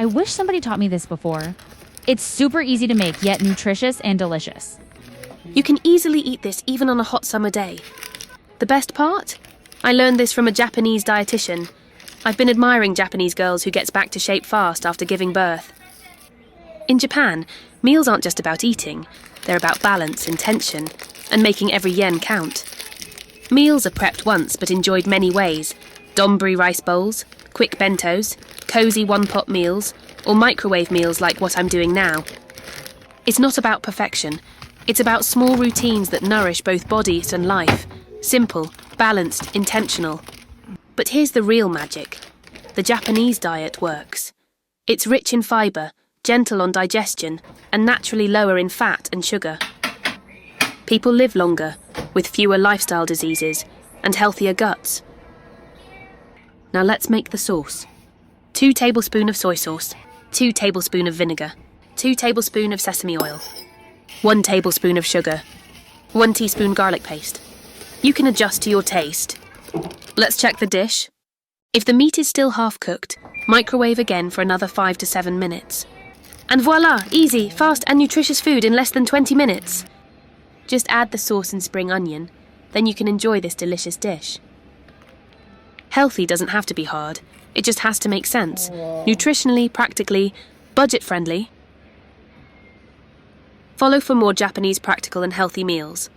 I wish somebody taught me this before. It's super easy to make, yet nutritious and delicious. You can easily eat this even on a hot summer day. The best part? I learned this from a Japanese dietitian. I've been admiring Japanese girls who gets back to shape fast after giving birth. In Japan, meals aren't just about eating. They're about balance, intention, and making every yen count. Meals are prepped once but enjoyed many ways. Donburi rice bowls, quick bentos, cozy one-pot meals, or microwave meals like what I'm doing now. It's not about perfection. It's about small routines that nourish both body and life. Simple, balanced, intentional. But here's the real magic. The Japanese diet works. It's rich in fibre, gentle on digestion, and naturally lower in fat and sugar. People live longer, with fewer lifestyle diseases, and healthier guts. Now let's make the sauce. 2 tablespoons of soy sauce, 2 tablespoons of vinegar, 2 tablespoons of sesame oil, 1 tablespoon of sugar, 1 teaspoon garlic paste. You can adjust to your taste. Let's check the dish. If the meat is still half cooked, microwave again for another 5 to 7 minutes. And voila, easy, fast and nutritious food in less than 20 minutes. Just add the sauce and spring onion, then you can enjoy this delicious dish. Healthy doesn't have to be hard, it just has to make sense. Nutritionally, practically, budget-friendly. Follow for more Japanese practical and healthy meals.